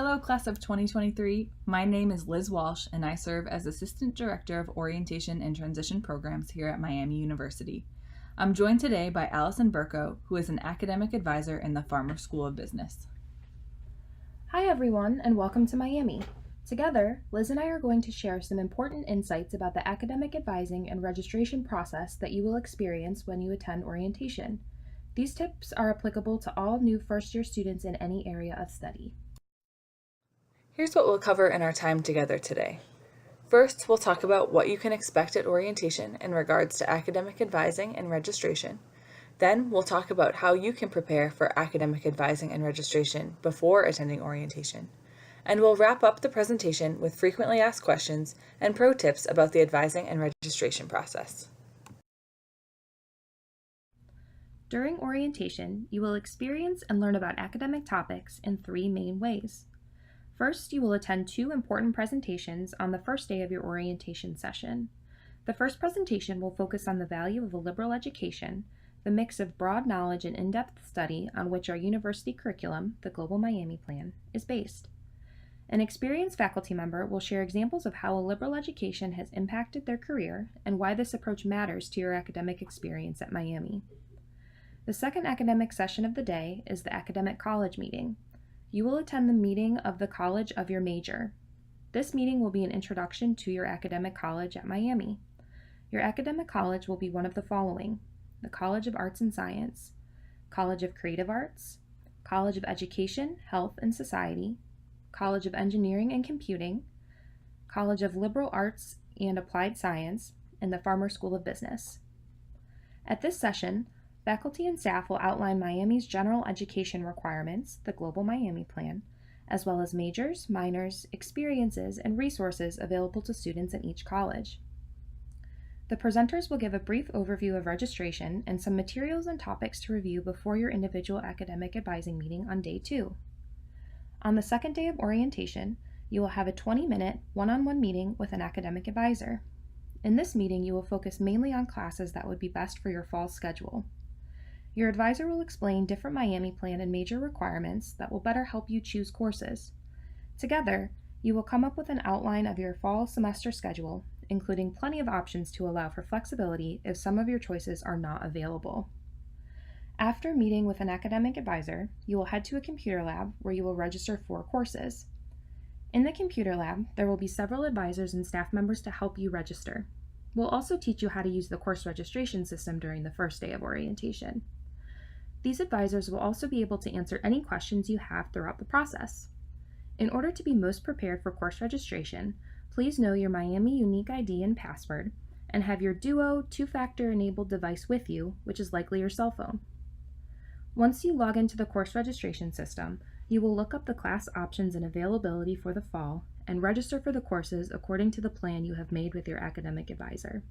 Hello, class of 2023. My name is Liz Walsh, and I serve as Assistant Director of Orientation and Transition Programs here at Miami University. I'm joined today by Allison Burko, who is an academic advisor in the Farmer School of Business. Hi everyone, and welcome to Miami. Together, Liz and I are going to share some important insights about the academic advising and registration process that you will experience when you attend orientation. These tips are applicable to all new first-year students in any area of study. Here's what we'll cover in our time together today. First, we'll talk about what you can expect at orientation in regards to academic advising and registration. Then, we'll talk about how you can prepare for academic advising and registration before attending orientation. And we'll wrap up the presentation with frequently asked questions and pro tips about the advising and registration process. During orientation, you will experience and learn about academic topics in three main ways. First, you will attend two important presentations on the first day of your orientation session. The first presentation will focus on the value of a liberal education, the mix of broad knowledge and in-depth study on which our university curriculum, the Global Miami Plan, is based. An experienced faculty member will share examples of how a liberal education has impacted their career and why this approach matters to your academic experience at Miami. The second academic session of the day is the academic college meeting. You will attend the meeting of the college of your major. This meeting will be an introduction to your academic college at Miami. Your academic college will be one of the following: the College of Arts and Science, College of Creative Arts, College of Education, Health and Society, College of Engineering and Computing, College of Liberal Arts and Applied Science, and the Farmer School of Business. At this session, faculty and staff will outline Miami's general education requirements, the Global Miami Plan, as well as majors, minors, experiences, and resources available to students in each college. The presenters will give a brief overview of registration and some materials and topics to review before your individual academic advising meeting on day 2. On the second day of orientation, you will have a 20-minute one-on-one meeting with an academic advisor. In this meeting, you will focus mainly on classes that would be best for your fall schedule. Your advisor will explain different Miami Plan and major requirements that will better help you choose courses. Together, you will come up with an outline of your fall semester schedule, including plenty of options to allow for flexibility if some of your choices are not available. After meeting with an academic advisor, you will head to a computer lab where you will register 4 courses. In the computer lab, there will be several advisors and staff members to help you register. We'll also teach you how to use the course registration system during the first day of orientation. These advisors will also be able to answer any questions you have throughout the process. In order to be most prepared for course registration, please know your Miami unique ID and password, and have your Duo 2-factor enabled device with you, which is likely your cell phone. Once you log into the course registration system, you will look up the class options and availability for the fall and register for the courses according to the plan you have made with your academic advisor.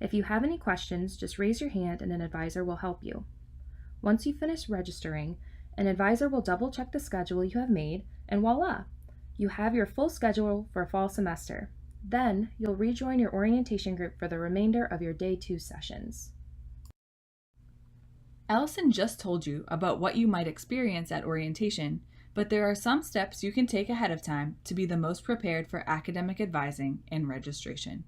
If you have any questions, just raise your hand and an advisor will help you. Once you finish registering, an advisor will double-check the schedule you have made, and voila! You have your full schedule for fall semester. Then, you'll rejoin your orientation group for the remainder of your Day 2 sessions. Allison just told you about what you might experience at orientation, but there are some steps you can take ahead of time to be the most prepared for academic advising and registration.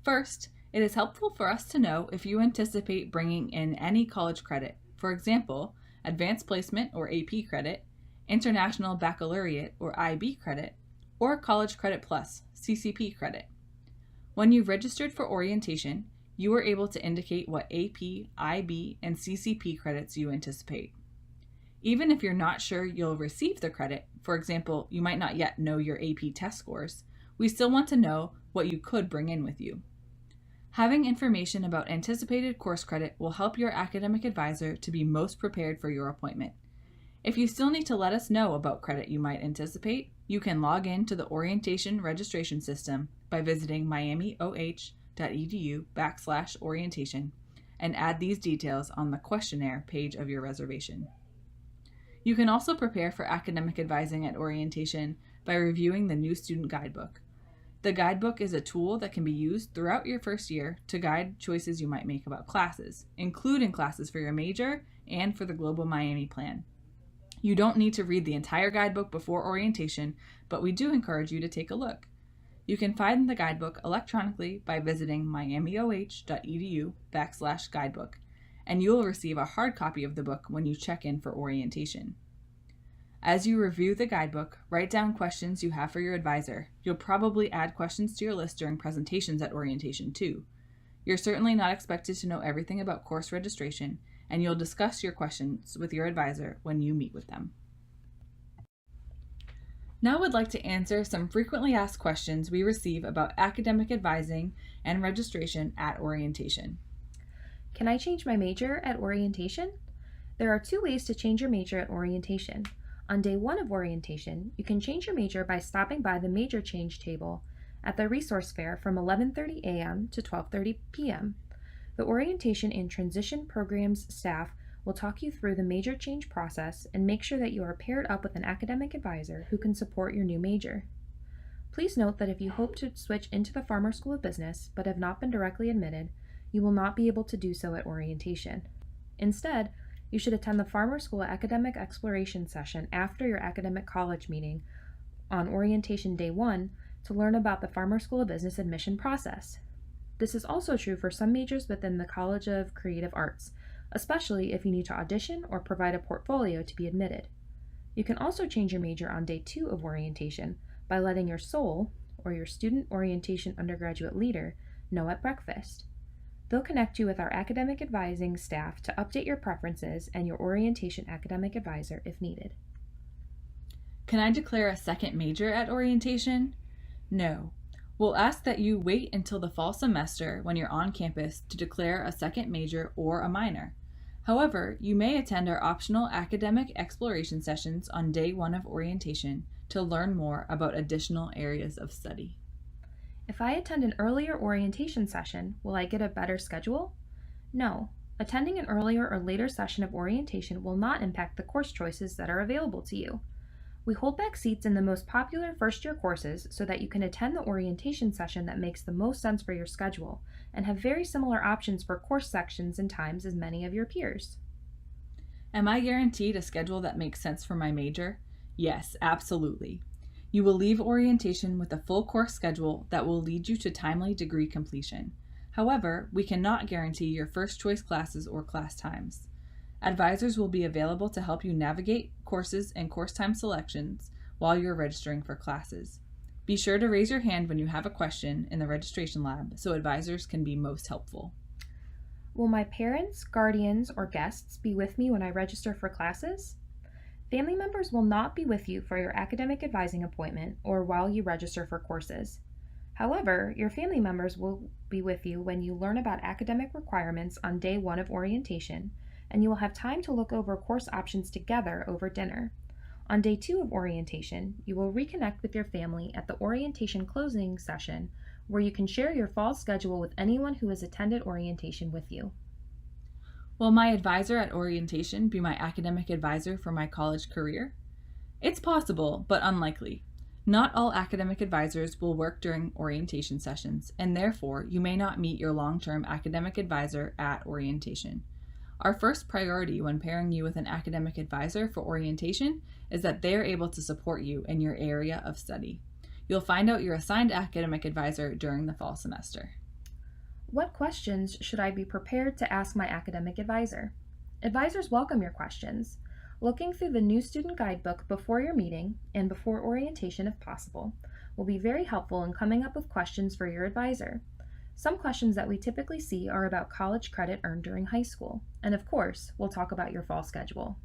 First, it is helpful for us to know if you anticipate bringing in any college credit, for example, Advanced Placement or AP credit, International Baccalaureate or IB credit, or College Credit Plus, CCP credit. When you've registered for orientation, you are able to indicate what AP, IB, and CCP credits you anticipate. Even if you're not sure you'll receive the credit, for example, you might not yet know your AP test scores, we still want to know what you could bring in with you. Having information about anticipated course credit will help your academic advisor to be most prepared for your appointment. If you still need to let us know about credit you might anticipate, you can log in to the orientation registration system by visiting miamioh.edu/orientation and add these details on the questionnaire page of your reservation. You can also prepare for academic advising at orientation by reviewing the new student guidebook. The guidebook is a tool that can be used throughout your first year to guide choices you might make about classes, including classes for your major and for the Global Miami Plan. You don't need to read the entire guidebook before orientation, but we do encourage you to take a look. You can find the guidebook electronically by visiting miamioh.edu/guidebook, and you will receive a hard copy of the book when you check in for orientation. As you review the guidebook, write down questions you have for your advisor. You'll probably add questions to your list during presentations at orientation too. You're certainly not expected to know everything about course registration, and you'll discuss your questions with your advisor when you meet with them. Now I'd like to answer some frequently asked questions we receive about academic advising and registration at orientation. Can I change my major at orientation? There are 2 ways to change your major at orientation. On day 1 of orientation, you can change your major by stopping by the major change table at the resource fair from 11:30 a.m. to 12:30 p.m. The orientation and transition programs staff will talk you through the major change process and make sure that you are paired up with an academic advisor who can support your new major. Please note that if you hope to switch into the Farmer School of Business but have not been directly admitted, you will not be able to do so at orientation. Instead, you should attend the Farmer School Academic Exploration session after your academic college meeting on orientation day 1 to learn about the Farmer School of Business admission process. This is also true for some majors within the College of Creative Arts, especially if you need to audition or provide a portfolio to be admitted. You can also change your major on day 2 of orientation by letting your SOL, or your Student Orientation Undergraduate Leader, know at breakfast. They'll connect you with our academic advising staff to update your preferences and your orientation academic advisor if needed. Can I declare a second major at orientation? No. We'll ask that you wait until the fall semester when you're on campus to declare a second major or a minor. However, you may attend our optional academic exploration sessions on day 1 of orientation to learn more about additional areas of study. If I attend an earlier orientation session, will I get a better schedule? No. Attending an earlier or later session of orientation will not impact the course choices that are available to you. We hold back seats in the most popular first-year courses so that you can attend the orientation session that makes the most sense for your schedule and have very similar options for course sections and times as many of your peers. Am I guaranteed a schedule that makes sense for my major? Yes, absolutely. You will leave orientation with a full course schedule that will lead you to timely degree completion. However, we cannot guarantee your first choice classes or class times. Advisors will be available to help you navigate courses and course time selections while you're registering for classes. Be sure to raise your hand when you have a question in the registration lab so advisors can be most helpful. Will my parents, guardians, or guests be with me when I register for classes? Family members will not be with you for your academic advising appointment or while you register for courses. However, your family members will be with you when you learn about academic requirements on day 1 of orientation, and you will have time to look over course options together over dinner. On day 2 of orientation, you will reconnect with your family at the orientation closing session, where you can share your fall schedule with anyone who has attended orientation with you. Will my advisor at orientation be my academic advisor for my college career? It's possible, but unlikely. Not all academic advisors will work during orientation sessions, and therefore you may not meet your long-term academic advisor at orientation. Our first priority when pairing you with an academic advisor for orientation is that they are able to support you in your area of study. You'll find out your assigned academic advisor during the fall semester. What questions should I be prepared to ask my academic advisor? Advisors welcome your questions. Looking through the new student guidebook before your meeting, and before orientation if possible, will be very helpful in coming up with questions for your advisor. Some questions that we typically see are about college credit earned during high school, and of course, we'll talk about your fall schedule.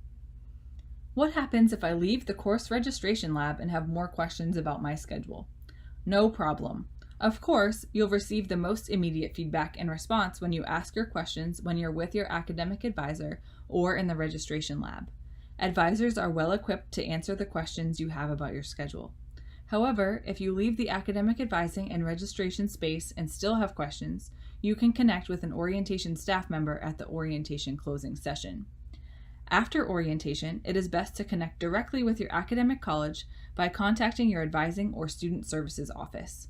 What happens if I leave the course registration lab and have more questions about my schedule? No problem. Of course, you'll receive the most immediate feedback and response when you ask your questions when you're with your academic advisor or in the registration lab. Advisors are well equipped to answer the questions you have about your schedule. However, if you leave the academic advising and registration space and still have questions, you can connect with an orientation staff member at the orientation closing session. After orientation, it is best to connect directly with your academic college by contacting your advising or student services office.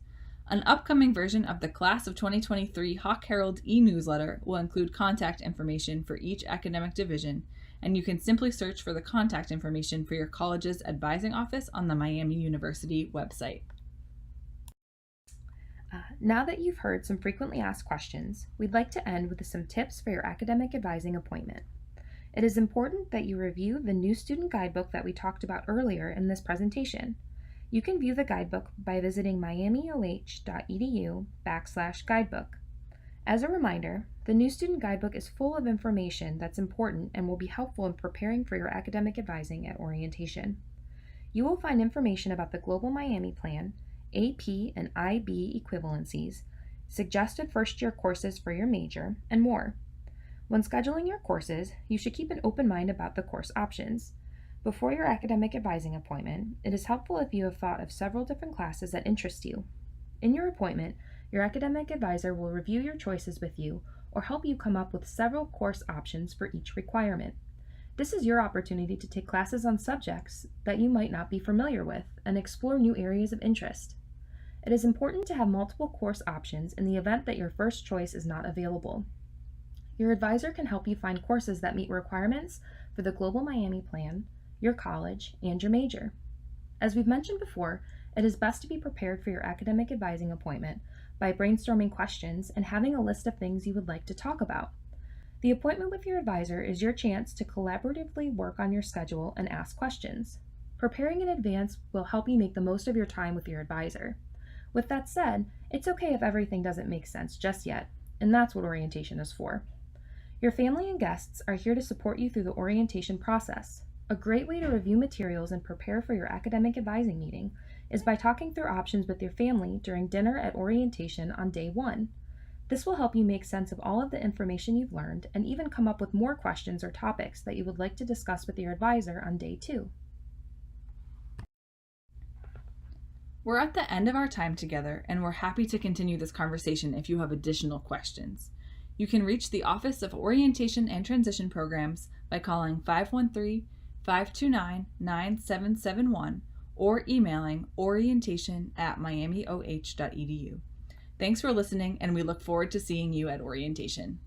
An upcoming version of the Class of 2023 Hawk Herald e-newsletter will include contact information for each academic division and you can simply search for the contact information for your college's advising office on the Miami University website. Now that you've heard some frequently asked questions, we'd like to end with some tips for your academic advising appointment. It is important that you review the new student guidebook that we talked about earlier in this presentation. You can view the guidebook by visiting miamioh.edu/guidebook. As a reminder, the new student guidebook is full of information that's important and will be helpful in preparing for your academic advising at orientation. You will find information about the Global Miami Plan, AP and IB equivalencies, suggested first-year courses for your major, and more. When scheduling your courses, you should keep an open mind about the course options. Before your academic advising appointment, it is helpful if you have thought of several different classes that interest you. In your appointment, your academic advisor will review your choices with you or help you come up with several course options for each requirement. This is your opportunity to take classes on subjects that you might not be familiar with and explore new areas of interest. It is important to have multiple course options in the event that your first choice is not available. Your advisor can help you find courses that meet requirements for the Global Miami Plan, your college, and your major. As we've mentioned before, it is best to be prepared for your academic advising appointment by brainstorming questions and having a list of things you would like to talk about. The appointment with your advisor is your chance to collaboratively work on your schedule and ask questions. Preparing in advance will help you make the most of your time with your advisor. With that said, it's okay if everything doesn't make sense just yet, and that's what orientation is for. Your family and guests are here to support you through the orientation process. A great way to review materials and prepare for your academic advising meeting is by talking through options with your family during dinner at orientation on day 1. This will help you make sense of all of the information you've learned and even come up with more questions or topics that you would like to discuss with your advisor on day 2. We're at the end of our time together, and we're happy to continue this conversation if you have additional questions. You can reach the Office of Orientation and Transition Programs by calling 513-529-9771 or emailing orientation@miamioh.edu. Thanks for listening, and we look forward to seeing you at orientation.